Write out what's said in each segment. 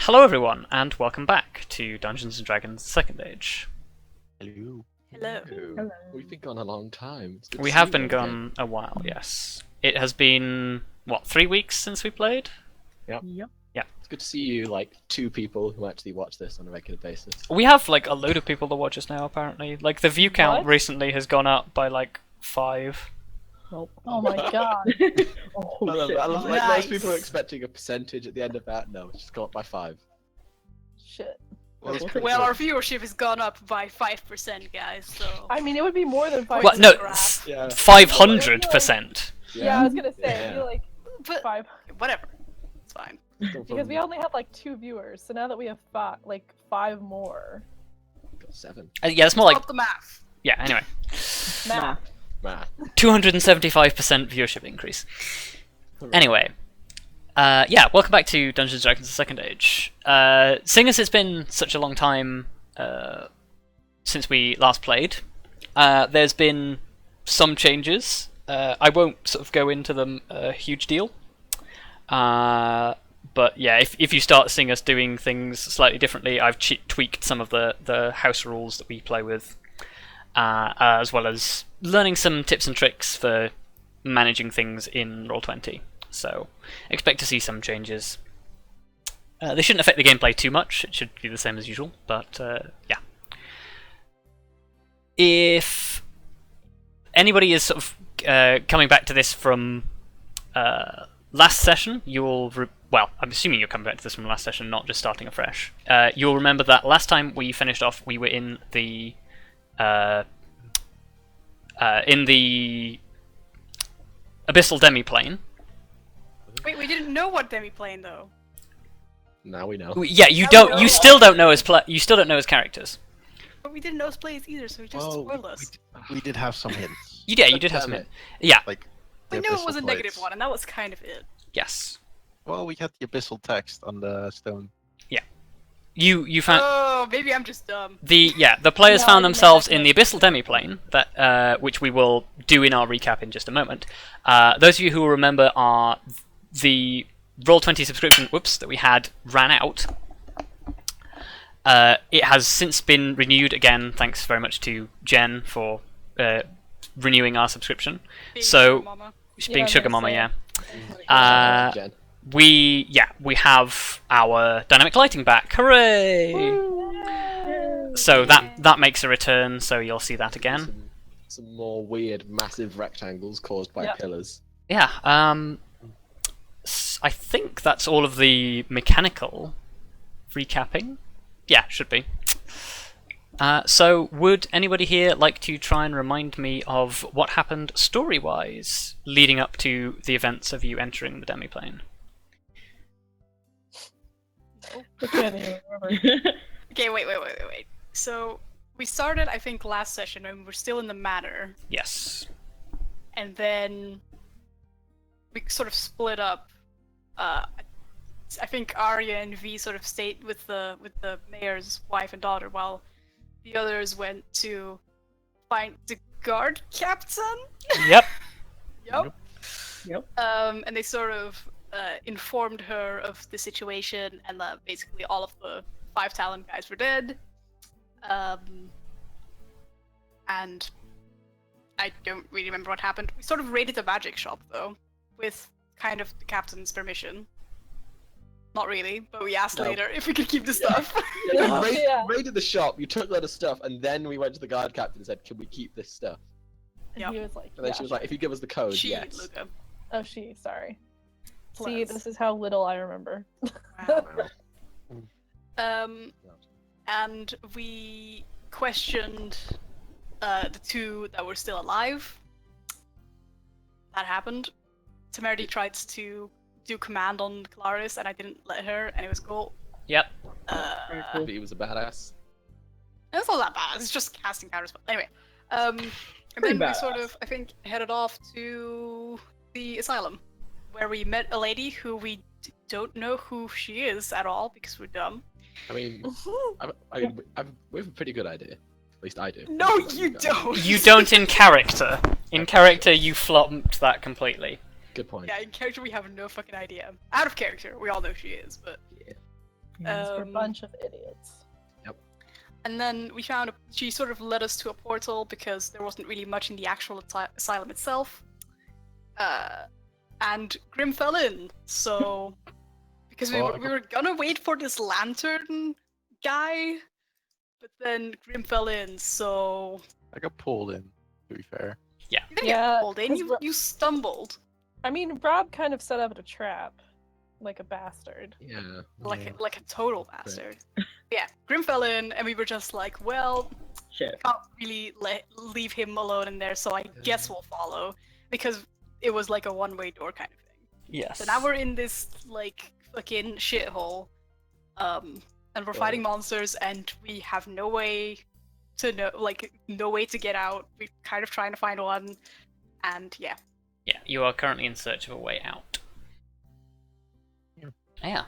Hello everyone, and welcome back to Dungeons & Dragons 2nd Age. Hello. Hello. Hello. We've been gone a long time. We have been gone a while, yes. It has been, what, 3 weeks since we played? Yep. Yeah. It's good to see you, like, 2 people who actually watch this on a regular basis. We have, like, a load of people that watch us now, apparently. Like, the view count What? recently has gone up by, like, 5. Oh my god. I love it. I love, like, Nice. most people are expecting a percentage at the end of that. No, it's just gone up by 5. Shit. Well, Well, our viewership has gone up by 5%, guys, so... I mean, it would be more than 5. What? No, graph. Yeah. 500%. Yeah, I was gonna say, I Yeah. feel like But 5. whatever. It's fine. Because we only had like 2 viewers, so now that we have 5 more. Got 7. Yeah, it's more like, Stop the math. yeah, anyway. Math. Math. 275% viewership increase. Anyway, yeah, welcome back to Dungeons & Dragons: The 2nd Age. Seeing as it's been such a long time since we last played, there's been some changes. I won't sort of go into them a huge deal. But yeah, if you start seeing us doing things slightly differently, I've tweaked some of the house rules that we play with, as well as learning some tips and tricks for managing things in Roll20. So expect to see some changes. They shouldn't affect the gameplay too much. It should be the same as usual. But yeah, if anybody is sort of coming back to this from last session, you'll well, I'm assuming you're coming back to this from last session, not just starting afresh. You'll remember that last time we finished off, we were in the abyssal demiplane. Wait, we didn't know what demiplane, though. Now we know. Yeah, you don't. You still don't know as you still don't know as characters. But we didn't know his plays either, so he just spoiled us. We did have some hints. You did have some. Damn it. Yeah. Like We the knew it abyssal was a plates. negative one, and that was kind of it. Yes. Well, we had the abyssal text on the stone. You found Oh, maybe I'm just dumb. the players No, found you themselves never in the abyssal demiplane that which we will do in our recap in just a moment. Those of you who will remember are the Roll20 subscription that we had ran out. It has since been renewed again. Thanks very much to Jen for renewing our subscription. Being So- Sugar Mama. Being I was Sugar gonna Mama, say. yeah. Jen. We have our dynamic lighting back. Hooray! So that makes a return. So you'll see that again. Some more weird, massive rectangles caused by Yep. pillars. Yeah. I think that's all of the mechanical recapping. Yeah, should be. So, would anybody here like to try and remind me of what happened story-wise leading up to the events of you entering the demiplane? I can't even remember. Okay, wait. So, we started, I think, last session, and we're still in the manor. Yes. And then we sort of split up. I think Arya and V sort of stayed with the mayor's wife and daughter, while the others went to find the guard captain. Yep. Yep. And they sort of informed her of the situation, and that basically all of the 5 Talon guys were dead. And I don't really remember what happened. We sort of raided the magic shop, though, with kind of the captain's permission. Not really, but we asked No. later if we could keep the stuff. Yeah, you Yeah. raided the shop, you took a lot of stuff, and then we went to the guard captain and said, "Can we keep this stuff?" And Yep. he was like, And then yeah, she was like, "If you give us the code, She, yes." Luka. oh, sorry. See, Bless. this is how little I remember. Wow. And we questioned the 2 that were still alive. That happened. Temerity tried to do command on Kelariis, and I didn't let her, and it was cool. Yep. But he was a badass. It's not that bad. It's just casting counters. But anyway, and then we sort of, I think, headed off to the asylum, where we met a lady who we don't know who she is at all because we're dumb. I mean, we have a pretty good idea. At least I do. No, you don't. You don't in character. In character, you flopped that completely. Good point. Yeah, in character we have no fucking idea. Out of character, we all know she is, but Yes, we're a bunch of idiots. And then we found she sort of led us to a portal because there wasn't really much in the actual asylum itself. And Grim fell in, so because we were gonna wait for this lantern guy, but then Grim fell in, so I got pulled in, to be fair. you didn't Yeah, get pulled in, 'cause you stumbled I mean, Rob kind of set up a trap, like a bastard. Yeah. like a total bastard. Yeah, Grim fell in, and we were just like, well, Shit. can't really leave him alone in there, so I guess we'll follow because it was like a one-way door kind of thing. Yes. So now we're in this like fucking shithole, and we're fighting monsters, and we have no way to no way to get out. We're kind of trying to find one, and yeah. Yeah, you are currently in search of a way out. Yeah.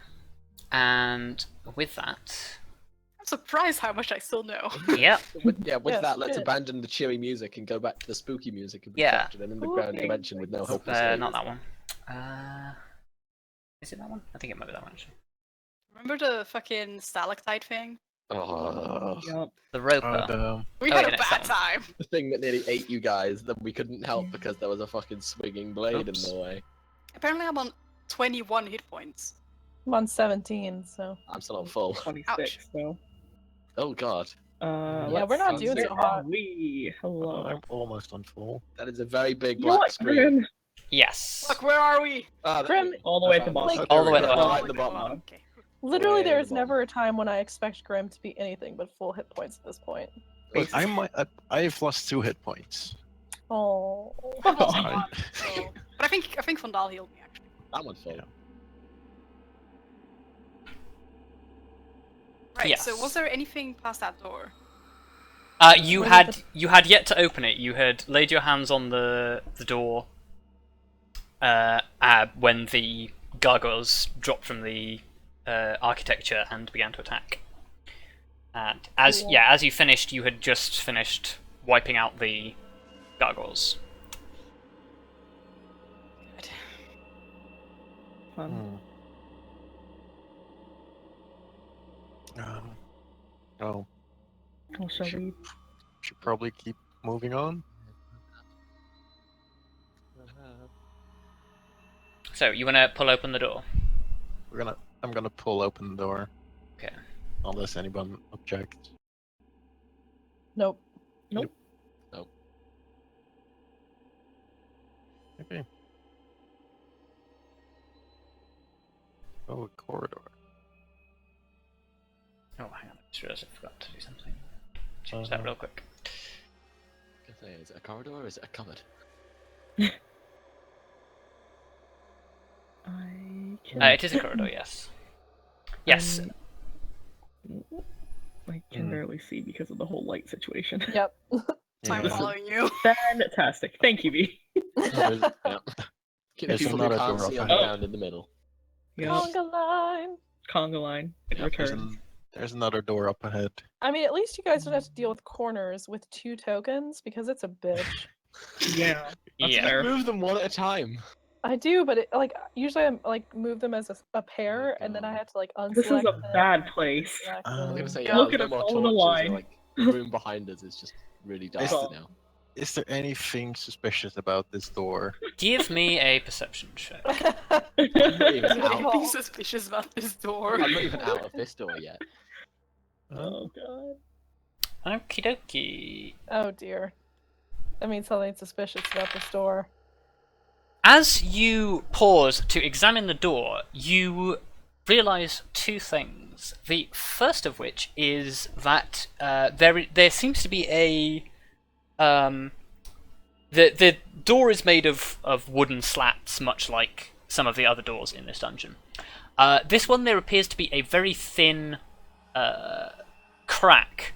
And with that... I'm surprised how much I still know. Yep. With Yeah, that, let's shit. abandon the cheery music and go back to the spooky music and be Yeah. trapped in an underground dimension with no hope of escape. Not that one. Is it that one? I think it might be that one, actually. Remember the fucking stalactite thing? Oh, Yep. The Roper. We Oh, had yeah, a it's bad that time. the thing that nearly ate you guys that we couldn't help because there was a fucking swinging blade Oops. in the way. Apparently I'm on 21 hit points. I'm on 17, so. I'm still on full. 26, so. Oh god, Yeah, Let's we're not see, doing so where hot. are we? Hello. I'm almost on full. that is a very big You know black what, screen. Grim? Yes. Look, where are we? Grim, All the way at the bottom. Like- All the way at the Right bottom. at the bottom. Okay. literally, Way there at is the bottom. never a time when I expect Grim to be anything but full hit points at this point. Look, I've lost 2 hit points. Oh. I've lost Fine. one, so... But I think Vondal healed me actually. That one's full. Yeah. Right. Yes. So was there anything past that door? You Where had was you had yet to open it. You had laid your hands on the door when the gargoyles dropped from the architecture and began to attack. And as Cool. as you finished, you had just finished wiping out the gargoyles. Good. Fun. Oh, Well, shall we? should probably keep moving on. So you want to pull open the door? I'm gonna pull open the door. Okay. Unless anyone objects. Nope. Okay. Oh, a corridor. Oh, hang on. I just realised I forgot to do something. Change that real quick. Is it a corridor or is it a cupboard? It is a corridor, yes. Yes. I can barely see because of the whole light situation. Yep. So I'm Yeah. following you. Fantastic. Thank you, V. Yeah. There's People who another can't door see up on the ahead. ground in the middle. Yep. Conga line. Conga line. It returns. There's another door up ahead. I mean, at least you guys don't have to deal with corners with 2 tokens because it's a bitch. Yeah. That's Yeah. fair. Move them one at a time. I do, but it, like usually I like move them as a pair, and then I have to like unselect. This is a them, bad place. select I'm I'm them. gonna say, Yeah, yeah, look there's at no it, more follow the torches. line. Like, the room behind us is just really dark Oh. now. Is there anything suspicious about this door? Give me a perception check. I'm not even I'm out. being suspicious about this door. I'm not even out of this door yet. Oh god. Okie dokie. Oh dear. That means something suspicious about this door. As you pause to examine the door, you realise 2 things. The first of which is that there seems to be a the door is made of wooden slats, much like some of the other doors in this dungeon. This one, there appears to be a very thin crack.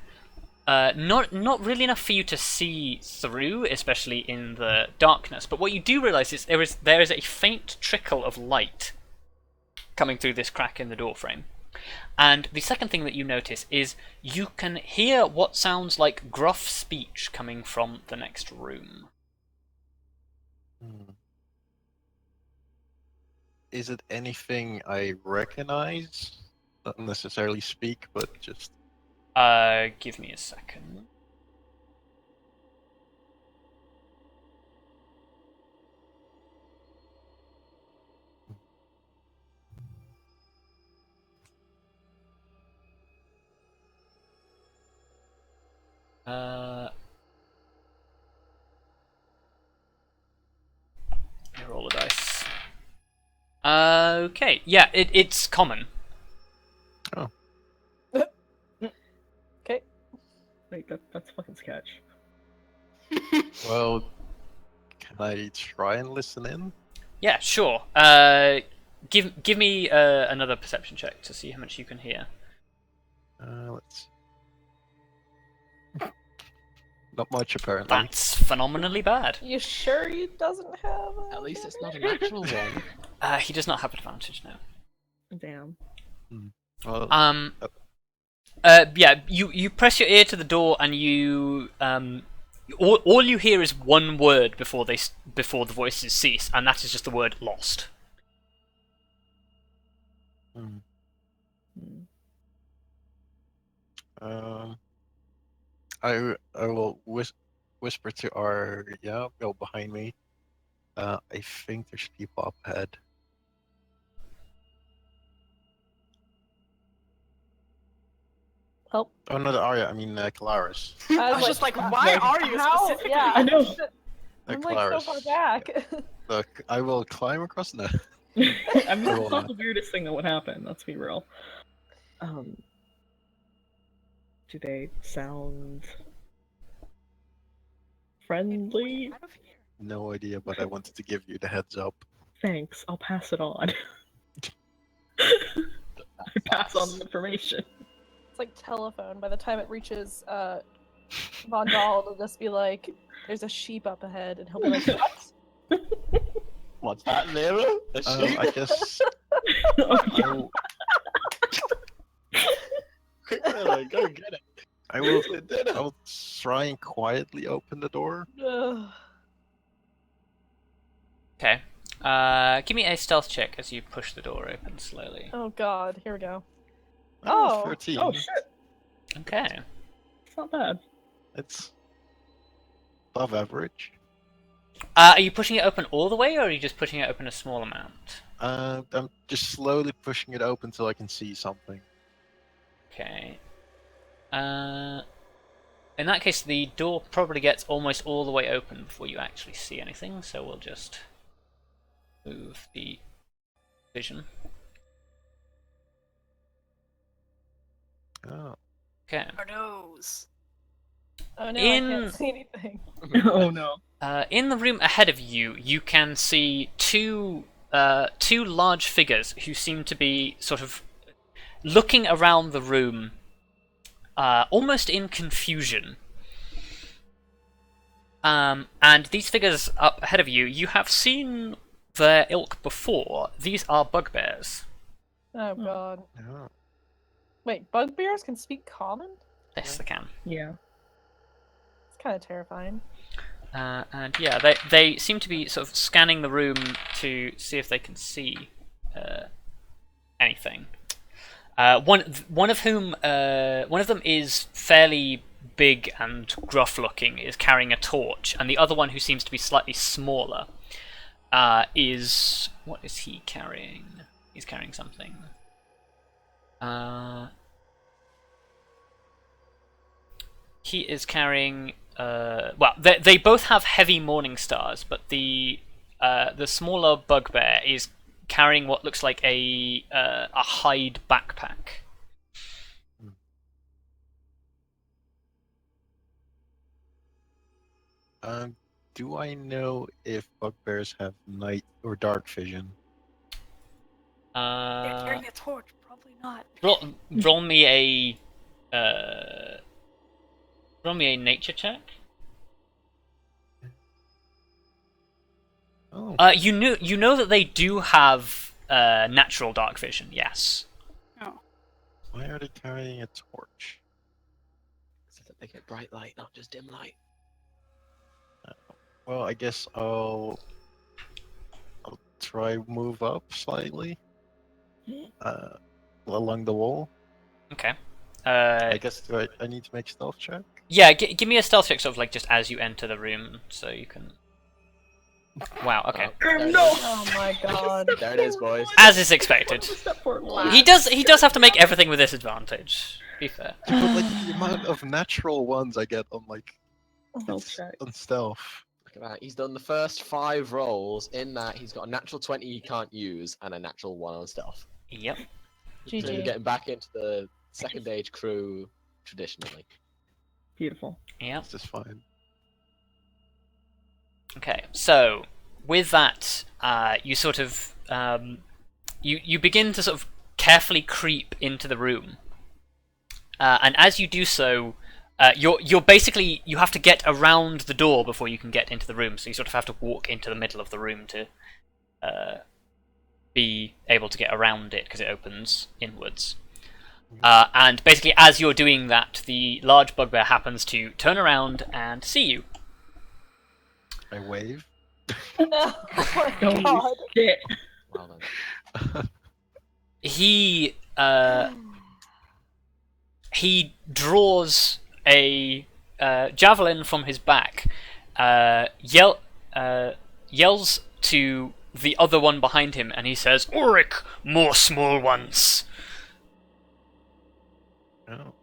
Not really enough for you to see through, especially in the darkness. But what you do realise is there is a faint trickle of light coming through this crack in the door frame. And the second thing that you notice is you can hear what sounds like gruff speech coming from the next room. Is it anything I recognize? not necessarily speak, but just Give me a second. Roll the dice. Okay, yeah, it's common. Okay. Wait, that's fucking sketch. well. Can I try and listen in? Yeah, sure. Give me another perception check to see how much you can hear. Let's. Not much apparently. That's phenomenally bad. You sure he doesn't have? At least it's not a natural one. He does not have advantage now. Damn. Well, Yeah, you press your ear to the door and you all you hear is one word before the voices cease, and that is just the word lost. hmm. Hmm. I will whisper to Arya, go behind me. I think there's people up ahead. Help. Oh no, the Arya. I mean Kelariis. I was just like, why are you How? specifically? Yeah, I know. I'm like so far back. Look, I will climb across now. I mean, Hold it's not on. the weirdest thing that would happen. Let's be real. Do they sound friendly? Out of here. No idea, but I wanted to give you the heads up. Thanks. I'll pass it on. I pass on the information. It's like telephone. By the time it reaches Vondal, it'll just be like, "There's a sheep up ahead," and he'll be like, "What?" What's that, Lyra? A sheep? I guess Oh, yeah. I'll, Quick, Lyra, go get it. I will. It did it. I will try and quietly open the door. Ugh. Okay. Give me a stealth check as you push the door open slowly. Oh God, here we go. Oh, Oh. 13. Oh shit! Okay. It's not bad. It's above average. Are you pushing it open all the way, or are you just pushing it open a small amount? I'm just slowly pushing it open till I can see something. Okay. In that case, the door probably gets almost all the way open before you actually see anything, so we'll just move the vision. Oh. Okay. Are those? Oh no, I In- can't see anything. Oh no. In the room ahead of you, you can see two large figures who seem to be sort of looking around the room, almost in confusion. And these figures up ahead of you, you have seen their ilk before. These are bugbears. Oh God. Yeah. Wait, bugbears can speak common? Yes, they can. Yeah. It's kind of terrifying. And yeah, they seem to be sort of scanning the room to see if they can see anything. One of them is fairly big and gruff looking, is carrying a torch, and the other one, who seems to be slightly smaller, is, what is he carrying? He's carrying something. He is carrying. Well, they both have heavy morning stars, but the smaller bugbear is carrying what looks like a hide backpack. Do I know if bugbears have night or dark vision? They're carrying a torch. Probably not. Roll me a nature check. Oh. You know that they do have natural dark vision. Yes. Oh. Why are they carrying a torch? So that they get bright light, not just dim light. Well, I guess I'll try move up slightly. along the wall. Okay. I guess I need to make stealth check. Yeah, give me a stealth check, sort of like just as you enter the room, so you can. Wow. Okay. There it No! is. Oh my god. There it is, boys. As is expected. Step forward. He does have to make everything with disadvantage. Be fair. Yeah, but like the amount of natural ones I get on like Stealth check. on stealth. Look at that. He's done the first 5 rolls. In that, he's got a natural 20 he can't use and a natural 1 on stealth. Yep. So he's GG. getting back into the second age crew traditionally. Beautiful. Yep. It's just fine. Okay, so with that, you sort of you begin to sort of carefully creep into the room, and as you do so, you're basically you have to get around the door before you can get into the room. So you sort of have to walk into the middle of the room to be able to get around it because it opens inwards. And basically, as you're doing that, the large bugbear happens to turn around and see you. I wave. No. Oh my Holy god. shit. Well then. He draws a javelin from his back, yells to the other one behind him, and he says, "Ulrich, more small ones." Oh.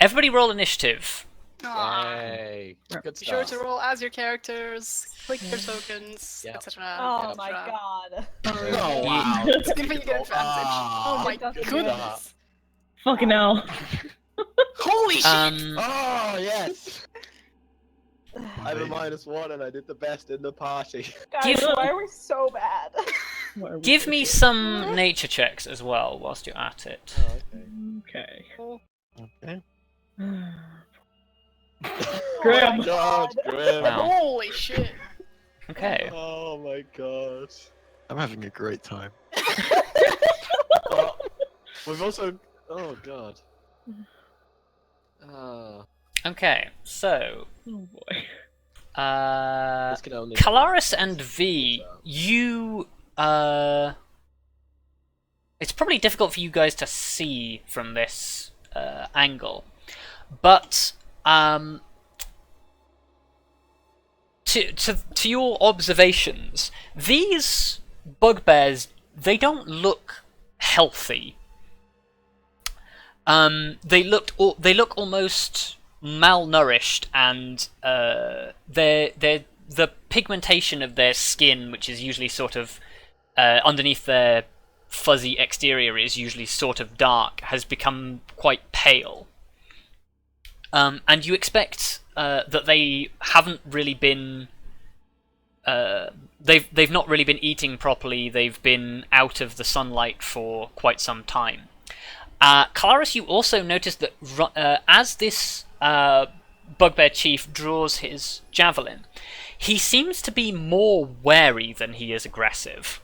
Everybody roll initiative. Aw. Yay. Good Be sure stuff. to roll as your characters, click your tokens, Yep. etc. Oh my god. Oh wow. It's a good thing you get advantage. Oh my That's goodness. Fucking hell. Holy shit! Um, Oh yes! I have a -1 and I did the best in the party. Guys, Give- why are we so bad? Why are we give so me shit? some nature checks as well whilst you're at it. Oh, okay. Okay. Okay. Grim. Oh God, Grim. Wow. Holy shit. Okay. Oh my God. I'm having a great time. Oh, we've also. Oh God. Okay. So, Oh boy. This can only. Kelariis and V, you it's probably difficult for you guys to see from this angle, but to your observations, these bugbears, they don't look healthy. They look almost malnourished, and the pigmentation of their skin, which is usually sort of underneath their fuzzy exterior, is usually sort of dark, has become quite pale. And you expect that they haven't really been they've not really been eating properly. They've been out of the sunlight for quite some time. Kelariis, you also notice that as this bugbear chief draws his javelin, he seems to be more wary than he is aggressive,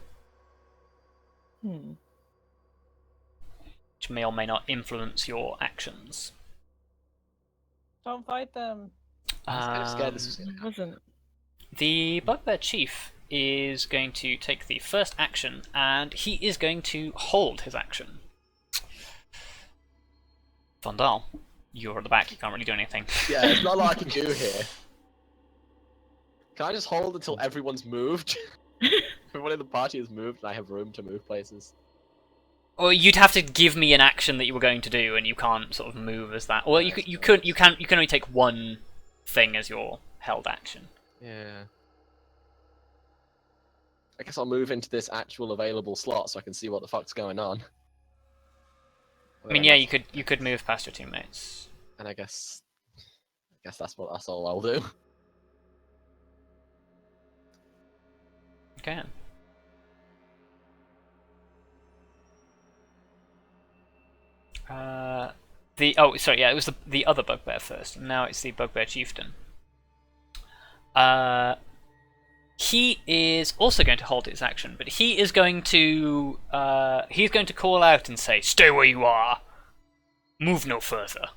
which may or may not influence your actions. Don't fight them. I was kind of scared this was It gonna happen. wasn't. The bugbear chief is going to take the first action, and he is going to hold his action. Vondal, you're at the back, you can't really do anything. Yeah, it's not a lot I can do here. Can I just hold until everyone's moved? Everyone in the party has moved, and I have room to move places. Or you'd have to give me an action that you were going to do, and you can't sort of move as that. Or you can only take one thing as your held action. Yeah. I guess I'll move into this actual available slot so I can see what the fuck's going on. I mean, yeah, you could move past your teammates. And I guess that's all I'll do. Okay. It was the other bugbear first. Now it's the bugbear chieftain. He is also going to hold his action, but he is going to call out and say, "Stay where you are. Move no further."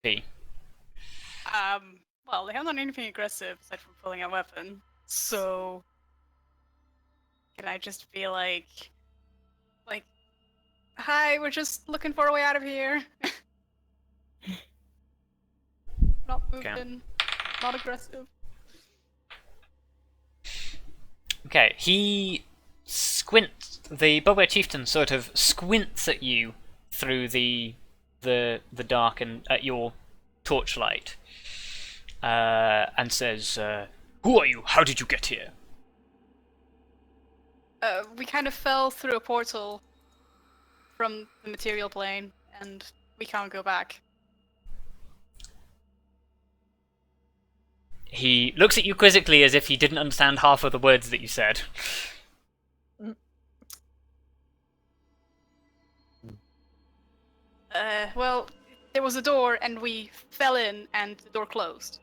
P. Well, they haven't done anything aggressive aside from pulling a weapon, so can I just be like, hi, we're just looking for a way out of here. Not moving, not aggressive. Okay, he squints. The Bugbear Chieftain sort of squints at you through the dark and at your torchlight, and says, "Who are you? How did you get here?" We kind of fell through a portal from the material plane, and we can't go back. He looks at you quizzically as if he didn't understand half of the words that you said. Well, there was a door, and we fell in, and the door closed.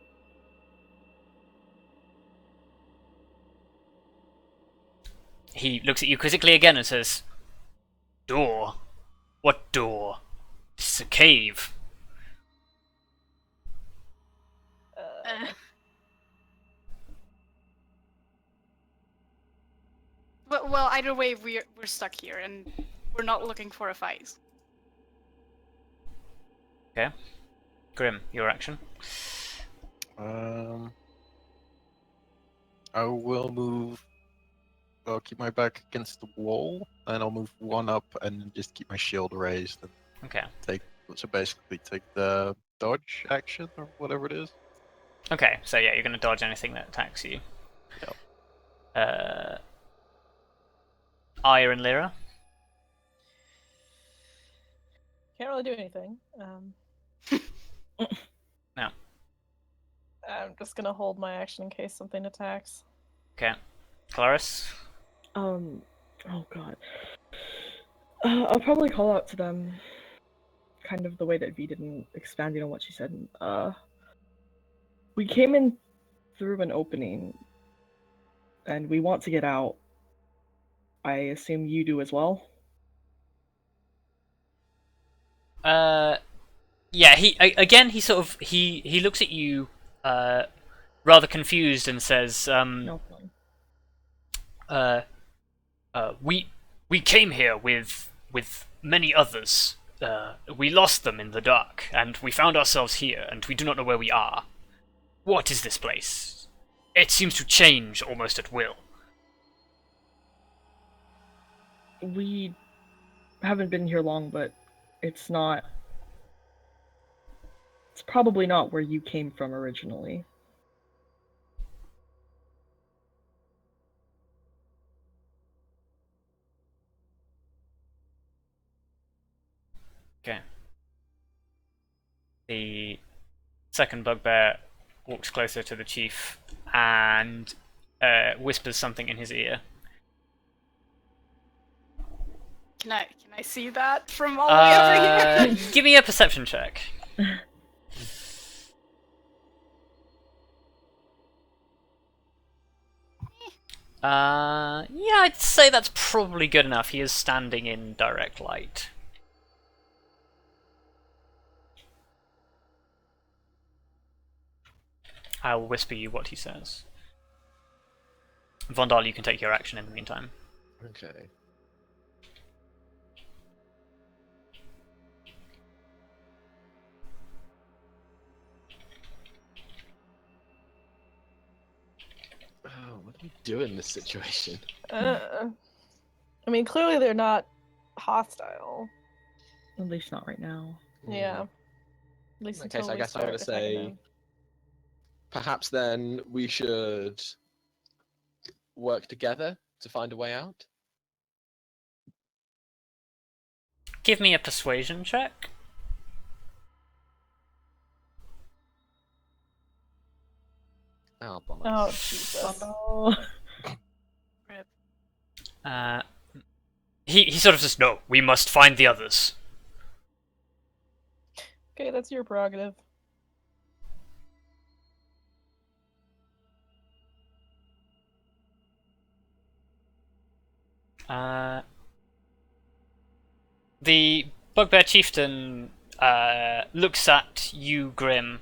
He looks at you quizzically again and says, "Door? What door? This is a cave." Well, either way, we're stuck here, and we're not looking for a fight. Okay. Grim, your action. I will move. I'll keep my back against the wall, and I'll move one up and just keep my shield raised. And Okay. basically take the dodge action or whatever it is. Okay, so yeah, you're going to dodge anything that attacks you. Yep. Arya and Lyra. Can't really do anything. No. I'm just gonna hold my action in case something attacks. Okay. Kelariis. Oh god. I'll probably call out to them, kind of the way that V did in expanding on what she said. We came in through an opening, and we want to get out. I assume you do as well? Yeah, he sort of he looks at you rather confused and says, No problem. we came here with many others. We lost them in the dark, and we found ourselves here, and we do not know where we are. What is this place? It seems to change almost at will. We haven't been here long, but it's not... It's probably not where you came from originally. Okay. The second bugbear walks closer to the chief and whispers something in his ear. Can I see that from all the way over here? Give me a perception check. Yeah, I'd say that's probably good enough. He is standing in direct light. I'll whisper you what he says. Vondal, you can take your action in the meantime. Okay. Oh, what do we do in this situation? I mean, clearly they're not hostile. At least not right now. Yeah. At least In that case, until I we guess I'm start going to say, attacking them. perhaps then we should work together to find a way out. Give me a persuasion check. Oh, bummer. Oh, Jesus. Oh. He sort of says, "No, we must find the others." Okay, that's your prerogative. The bugbear chieftain looks at you, Grim,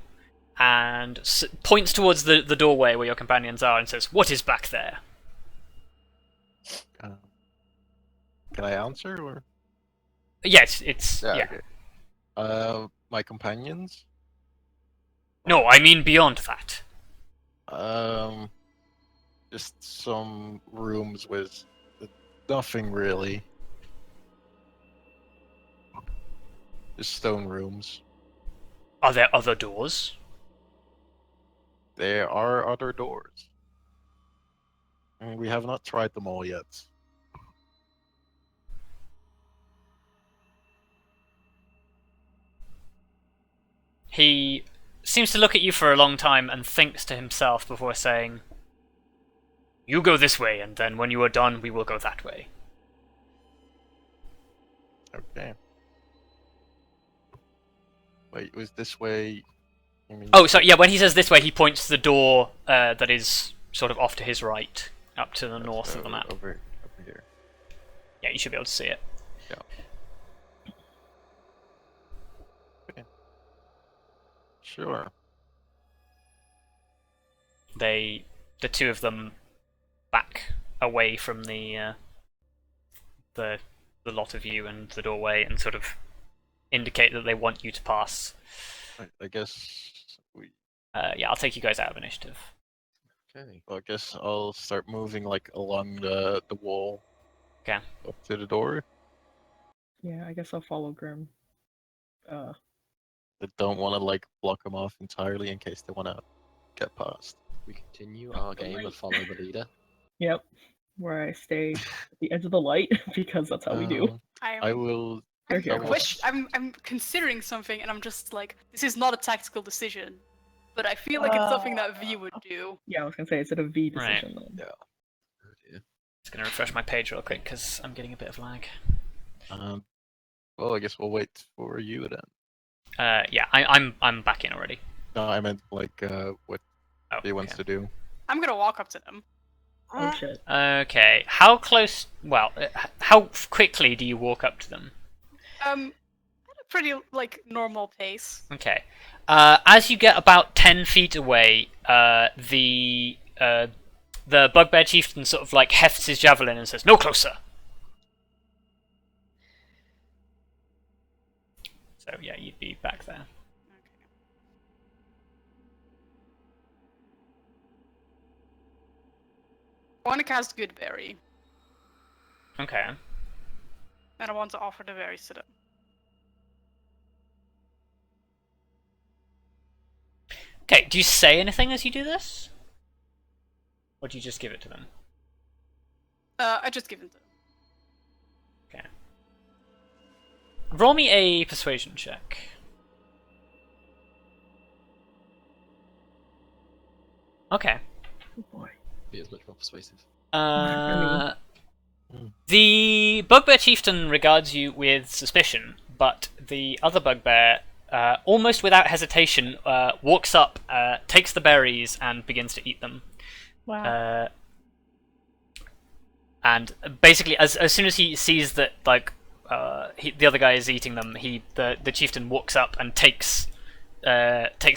and points towards the doorway where your companions are and says, "What is back there?" Can I answer or? Yes, it's yeah. Okay. My companions. No, I mean beyond that. Just some rooms with nothing really. Just stone rooms. Are there other doors? There are other doors. And we have not tried them all yet. He seems to look at you for a long time and thinks to himself before saying, "You go this way, and then when you are done, we will go that way." Okay. Wait, was this way? You mean Oh, so yeah, when he says this way, he points to the door that is sort of off to his right, up to the north of the map. over here. Yeah, you should be able to see it. Yeah. Okay. Sure. The two of them back away from the lot of you and the doorway, and sort of indicate that they want you to pass. I guess we. Yeah, I'll take you guys out of initiative. Okay. Well, I guess I'll start moving like along the wall. Okay. Up to the door. Yeah, I guess I'll follow Grim. I don't want to like block them off entirely in case they want to get past. We continue our game of follow the leader. Yep. Where I stay at the edge of the light because that's how we do. I will. They're here. I'm considering something, and I'm just like, this is not a tactical decision, but I feel like it's something that V would do. Yeah, I was gonna say, is it a V Right. decision then? Yeah. Oh dear. Just gonna refresh my page real quick because I'm getting a bit of lag. Well, I guess we'll wait for you then. Yeah, I'm back in already. No, I meant like what Oh, he wants to do. I'm gonna walk up to them. Oh shit. Okay, how close? Well, how quickly do you walk up to them? At a pretty like normal pace. Okay. As you get about 10 feet away, the bugbear chieftain sort of like hefts his javelin and says, "No closer." So yeah, you'd be back there. I want to cast Goodberry, Okay. and I want to offer the berries to them. Okay. Do you say anything as you do this, or do you just give it to them? I just give it to them. Okay. Roll me a persuasion check. Okay. Oh boy. Be as much more persuasive. The bugbear chieftain regards you with suspicion, but the other bugbear, almost without hesitation, walks up, takes the berries, and begins to eat them. Wow. And basically, as soon as he sees that, like, the other guy is eating them, the chieftain walks up and takes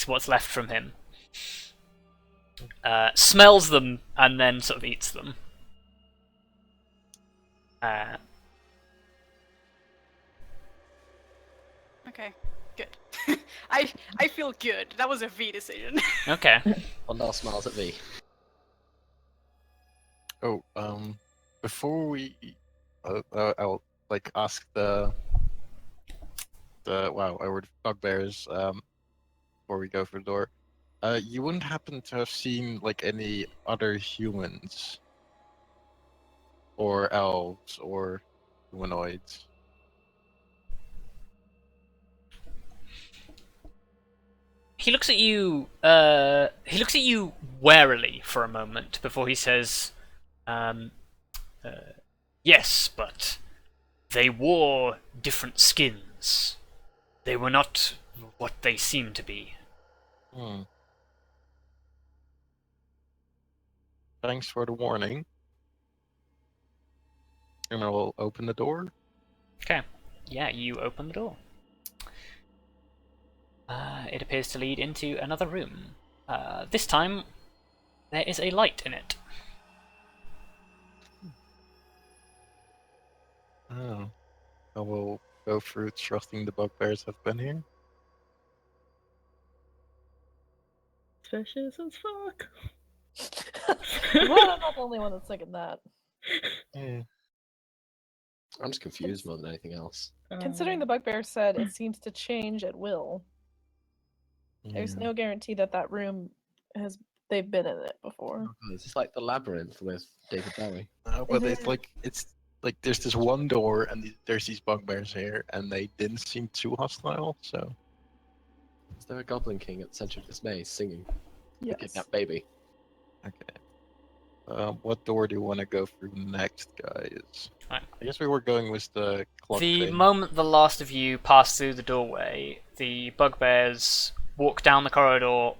what's left from him. Smells them and then sort of eats them. Okay, good. I feel good. That was a V decision. Okay. Vondal smiles at V. Oh, before we, I'll like ask the our bugbears before we go for the door. You wouldn't happen to have seen like any other humans, or elves, or humanoids? He looks at you. He looks at you warily for a moment before he says, "Yes, but they wore different skins. They were not what they seem to be." Thanks for the warning. And I'll open the door. Okay. Yeah, you open the door. It appears to lead into another room. This time, there is a light in it. Oh. I will go through trusting the bugbears have been here. Suspicious as fuck. Well, I'm not the only one that's thinking that. Yeah. I'm just confused more than anything else. Considering the bugbear said it seems to change at will, there's no guarantee that that room they've been in it before. It's just like the labyrinth with David Bowie. But it's like there's this one door and there's these bugbears here, and they didn't seem too hostile. So Is there a Goblin King at the center of this maze singing? Yes. Kidnap baby. okay. What door do you want to go through next, guys? Right. I guess we were going with the clock The thing. moment the last of you pass through the doorway, the bugbears walk down the corridor.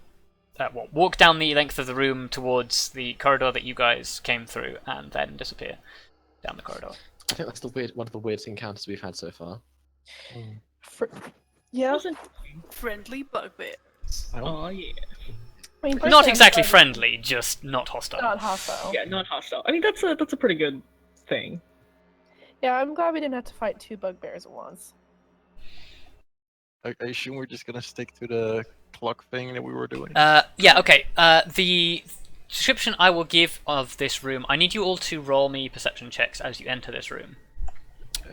Walk down the length of the room towards the corridor that you guys came through, and then disappear down the corridor. I think that's one of the weirdest encounters we've had so far. Yeah. Wasn't... Friendly bugbears. Oh yeah. I mean, Not personally, exactly I'm glad friendly, just not hostile. it's Not hostile. Yeah, not hostile. I mean, that's a pretty good thing. Yeah, I'm glad we didn't have to fight two bugbears at once. I assume we're just gonna stick to the clock thing that we were doing. Yeah, okay. The description I will give of this room, I need you all to roll me perception checks as you enter this room.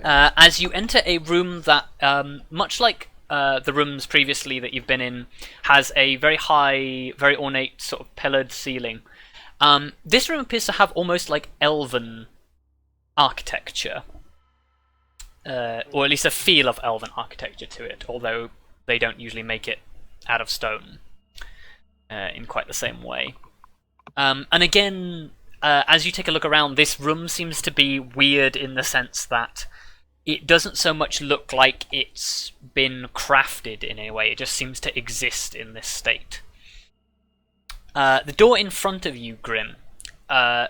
As you enter a room that, much like the rooms previously that you've been in, has a very high, very ornate sort of pillared ceiling. This room appears to have almost like elven architecture. Or at least a feel of elven architecture to it, although they don't usually make it out of stone in quite the same way. And again, as you take a look around, this room seems to be weird in the sense that it doesn't so much look like it's been crafted in a way, it just seems to exist in this state. The door in front of you, Grim, there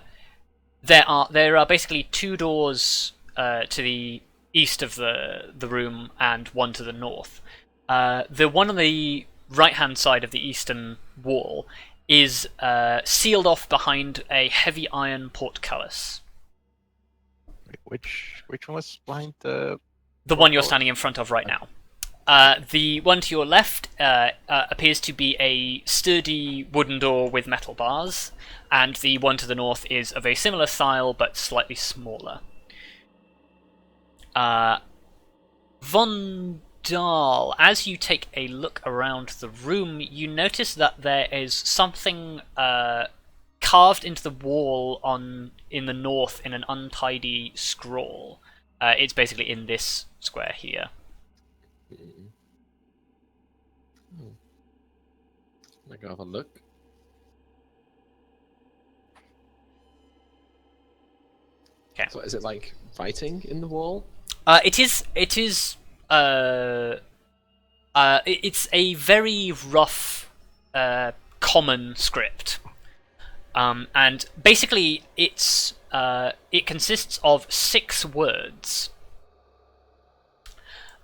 are basically two doors to the east of the room and one to the north. The one on the right-hand side of the eastern wall is sealed off behind a heavy iron portcullis. Which one was behind the? The one you're standing in front of right now. The one to your left appears to be a sturdy wooden door with metal bars, and the one to the north is of a similar style but slightly smaller. Vondal, as you take a look around the room, you notice that there is something carved into the wall in the north in an untidy scroll. It's basically in this square here. I go have a look. Okay. So is it like writing in the wall? It's a very rough, common script, and basically it consists of 6 words.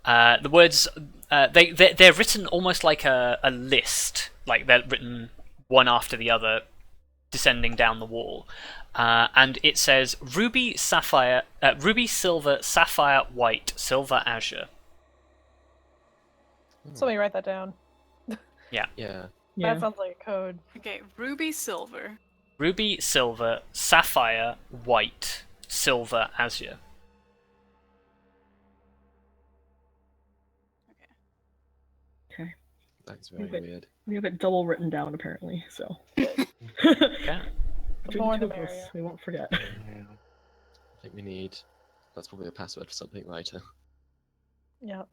The words they're written almost like a list, like they're written one after the other, descending down the wall. And it says ruby, sapphire, ruby, silver, sapphire, white, silver, azure. Somebody write that down. Yeah. That sounds like a code. Okay, ruby, silver. Ruby, silver, sapphire, white, silver, azure. Okay. That's very Okay. weird. We have it double written down apparently, so. Okay. The more the Between the two of us, merrier. we won't forget. I think we need. That's probably a password for something later. Yeah.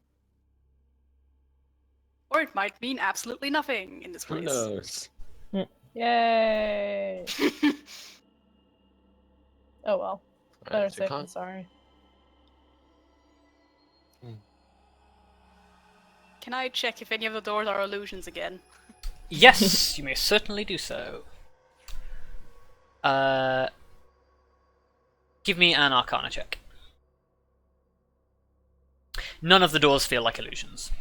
Or it might mean absolutely nothing in this Who place. knows? Yay! Oh well. Better Alright, so safe than can't. sorry. Can I check if any of the doors are illusions again? Yes, you may certainly do so. Give me an Arcana check. None of the doors feel like illusions.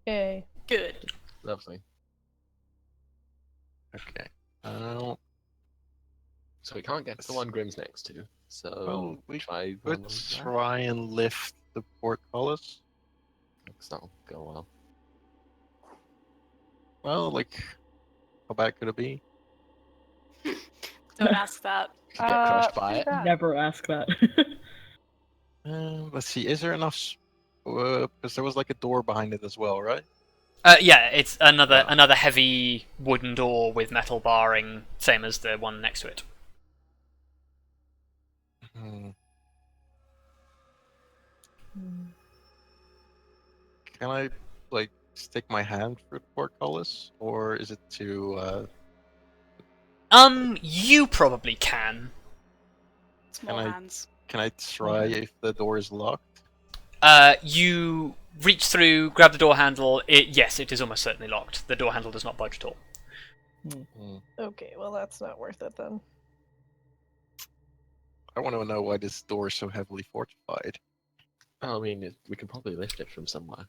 Yay. Good. Lovely. Okay. So we can't get to the one Grim's next to. So Well, we try. could try and lift the portcullis. Looks that'll go well. Well, like, how bad could it be? Don't ask that. Could get crushed by pretty it. bad. Never ask that. Let's see, is there enough? Because there was like a door behind it as well, right? Yeah, it's another Wow. another heavy wooden door with metal barring, same as the one next to it. Hmm. Can I, like, stick my hand through the portcullis? Or is it too, You probably can. Small I- hands. can I try if the door is locked? You reach through, grab the door handle. Yes, it is almost certainly locked. The door handle does not budge at all. Hmm. Okay, well that's not worth it then. I want to know why this door is so heavily fortified. I mean, we can probably lift it from somewhere.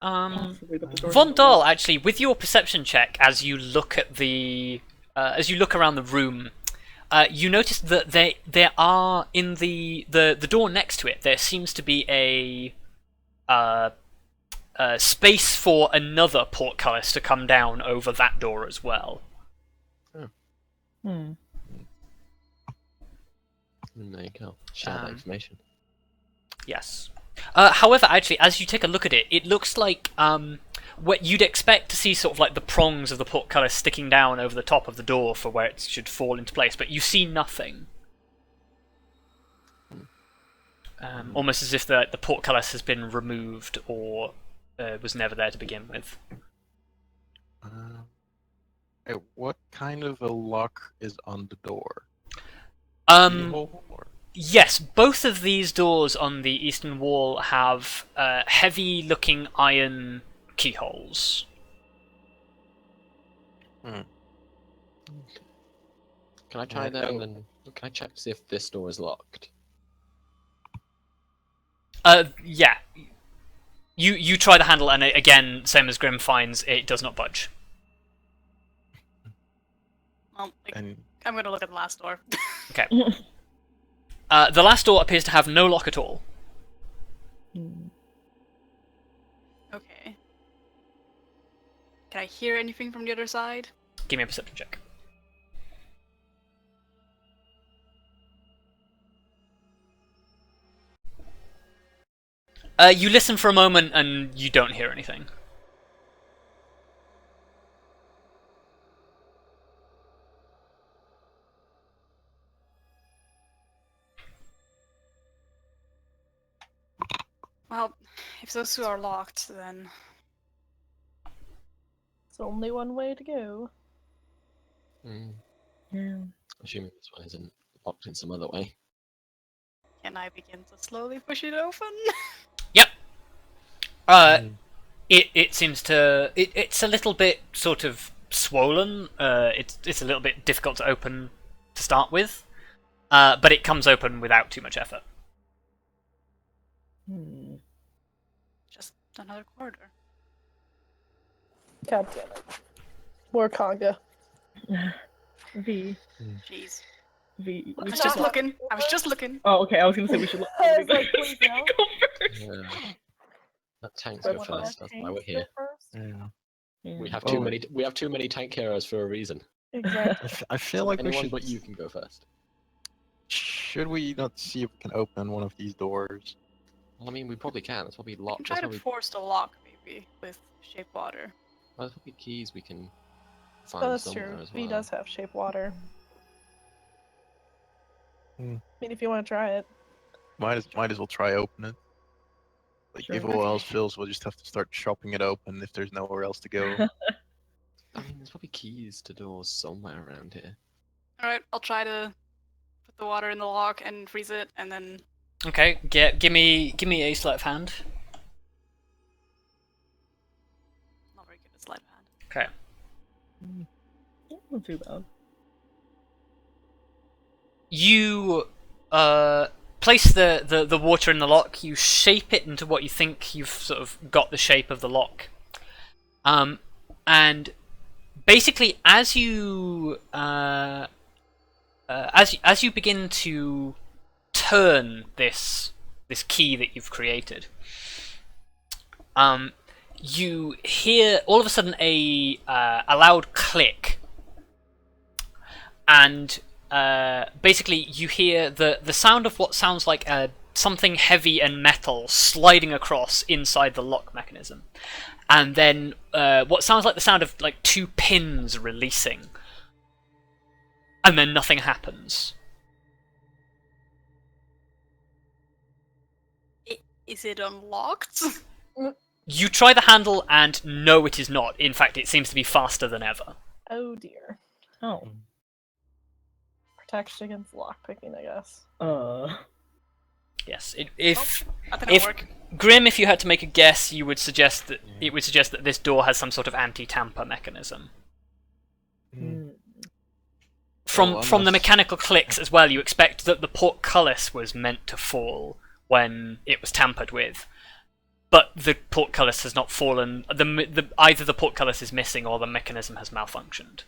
Possibly, but the door's Vondal, actually, with your perception check, as you look at as you look around the room, you notice that there are in the door next to it. There seems to be a space for another portcullis to come down over that door as well. Hmm. And there you go. Share that information. Yes. However, actually, as you take a look at it, it looks like what you'd expect to see sort of like the prongs of the portcullis sticking down over the top of the door for where it should fall into place, but you see nothing. Almost as if the portcullis has been removed or was never there to begin with. What kind of a lock is on the door? Or- Yes, both of these doors on the eastern wall have heavy-looking iron keyholes. Can I try that and then can I check to see if this door is locked? Yeah. You try the handle and again, same as Grim finds, it does not budge. Well, And I'm gonna look at the last door. Okay. The last door appears to have no lock at all. Okay. Can I hear anything from the other side? Give me a perception check. You listen for a moment and you don't hear anything. Well, if those two are locked, then It's only one way to go. Yeah. Assuming this one isn't locked in some other way. can I begin to slowly push it open? Yep. It seems to it's a little bit sort of swollen. It's a little bit difficult to open to start with, but it comes open without too much effort. Just another corridor. God damn it. More conga. V. Jeez. V. I was just looking. I was just looking. Oh, okay. I was gonna say we should look. I was like, please no. Go first. Yeah. Let tanks But go when first. our That's why we're tanks go here. first? yeah. Yeah. We have Oh. too many. We have too many tank heroes for a reason. Exactly. I feel like we Anyone should. but you can go first. Should we not see if we can open one of these doors? Well, I mean, we probably can. That's probably I can locked. try That's to probably, force the lock, maybe, with shape water. well, there's probably keys we can find Oh, that's somewhere true. as well. V does have shape water. Hmm. I mean, if you want to try it. Might as well try open it. Like if Sure. all else fails, we'll just have to start chopping it open if there's nowhere else to go. I mean, there's probably keys to doors somewhere around here. Alright, I'll try to put the water in the lock and freeze it, and then Okay, give me a sleight of hand. not very good at sleight of hand. Okay. Not too bad. You place the water in the lock. You shape it into what you think you've sort of got the shape of the lock. And basically, as you as you begin to turn this key that you've created, you hear all of a sudden a loud click, and basically you hear the sound of what sounds like something heavy and metal sliding across inside the lock mechanism, and then what sounds like the sound of like 2 pins releasing, and then nothing happens. Is it unlocked? You try the handle, and no, it is not. In fact, it seems to be faster than ever. Oh dear. Oh. Protection against lockpicking, I guess. Yes, I think if it'll work. Grim, if you had to make a guess, you would suggest that it would suggest that this door has some sort of anti-tamper mechanism. From the unless- mechanical clicks as well, you expect that the portcullis was meant to fall when it was tampered with, but the portcullis has not fallen. Either the portcullis is missing or the mechanism has malfunctioned.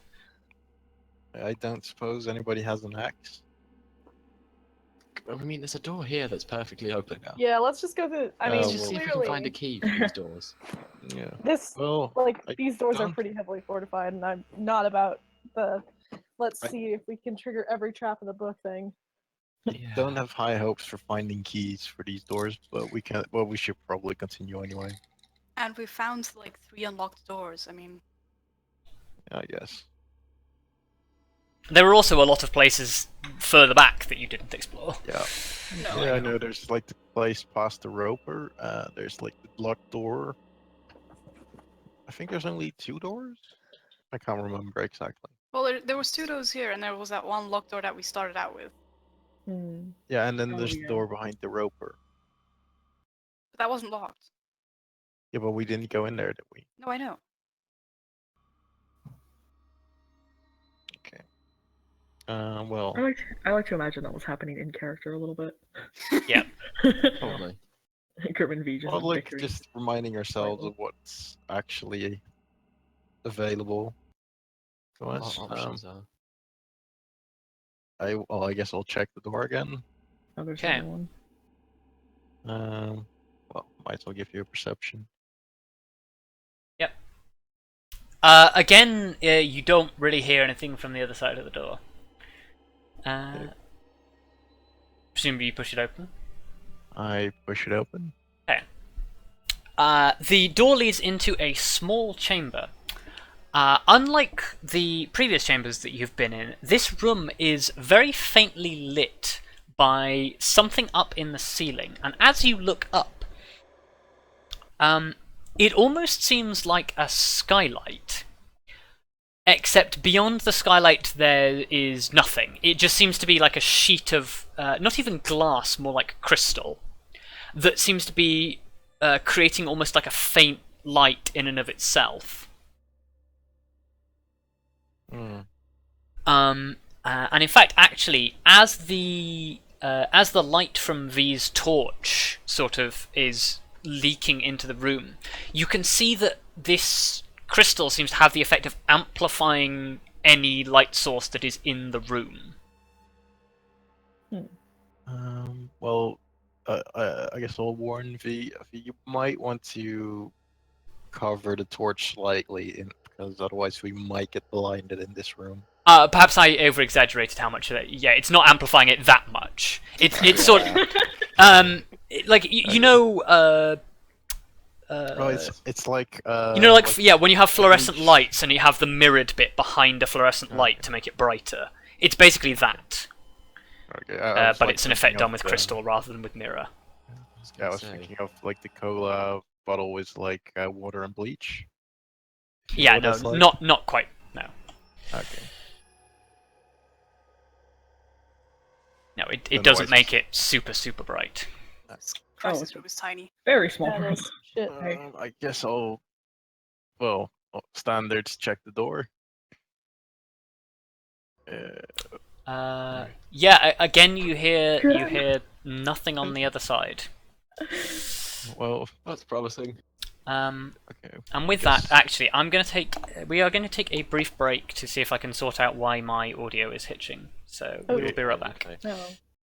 I don't suppose anybody has an axe. I mean, there's a door here that's perfectly open now. Yeah, let's just go through. I mean, Let's just see if we can clearly, find a key for these doors. Yeah. this Well, I these doors are don't- pretty heavily fortified, and I'm not about the. Let's I- see if we can trigger every trap in the book thing. Yeah. don't have high hopes for finding keys for these doors, but we can. Well, we should probably continue anyway. And we found like 3 unlocked doors. I mean, I guess. There were also a lot of places further back that you didn't explore. Yeah. no. Yeah, I know. There's like the place past the roper. There's like the locked door. I think there's only 2 doors. I can't remember exactly. Well, there was 2 doors here, and there was that one locked door that we started out with. Yeah, and then Oh, there's the yeah. door behind the roper. But that wasn't locked. Yeah, but we didn't go in there, did we? No, I know. Okay. Well, I like to imagine that was happening in character a little bit. Yeah. Probably. Grim and V just well, like bickering. just reminding ourselves of what's actually available to What us. options are? I guess I'll check the door again. Oh, there's Okay. another one. Well, might as well give you a perception. Again, you don't really hear anything from the other side of the door. Presumably you push it open. I push it open. The door leads into a small chamber. Unlike the previous chambers that you've been in, this room is very faintly lit by something up in the ceiling, and as you look up, it almost seems like a skylight. Except beyond the skylight there is nothing. It just seems to be like a sheet of, not even glass, more like crystal, that seems to be creating almost like a faint light in and of itself. And in fact, actually, as the light from V's torch sort of is leaking into the room, you can see that this crystal seems to have the effect of amplifying any light source that is in the room. Well, I guess I'll warn V. You might want to cover the torch slightly, because otherwise we might get blinded in this room. Perhaps I over-exaggerated how much of it. Yeah, it's not amplifying it that much. It's sort of like you know. Oh, it's like You know, like yeah, when you have fluorescent lights and you have the mirrored bit behind a fluorescent light to make it brighter. It's basically that, Okay, I was, but like, it's an thinking effect of done with the- crystal rather than with mirror. Yeah, I was thinking of like the cola bottle with like water and bleach. You know Yeah, what no, that's like? not quite. No, Okay. no, it Then doesn't why is make it super bright. Christ, Oh, this room is tiny. Very small That room. is shit. I guess I'll. Well, standards check the door. Yeah. Again, you hear nothing on the other side. Well, That's promising. Okay. And with Yes. that, actually, we are going to take a brief break to see if I can sort out why my audio is hitching. So Oh. we will be right back. Okay. No.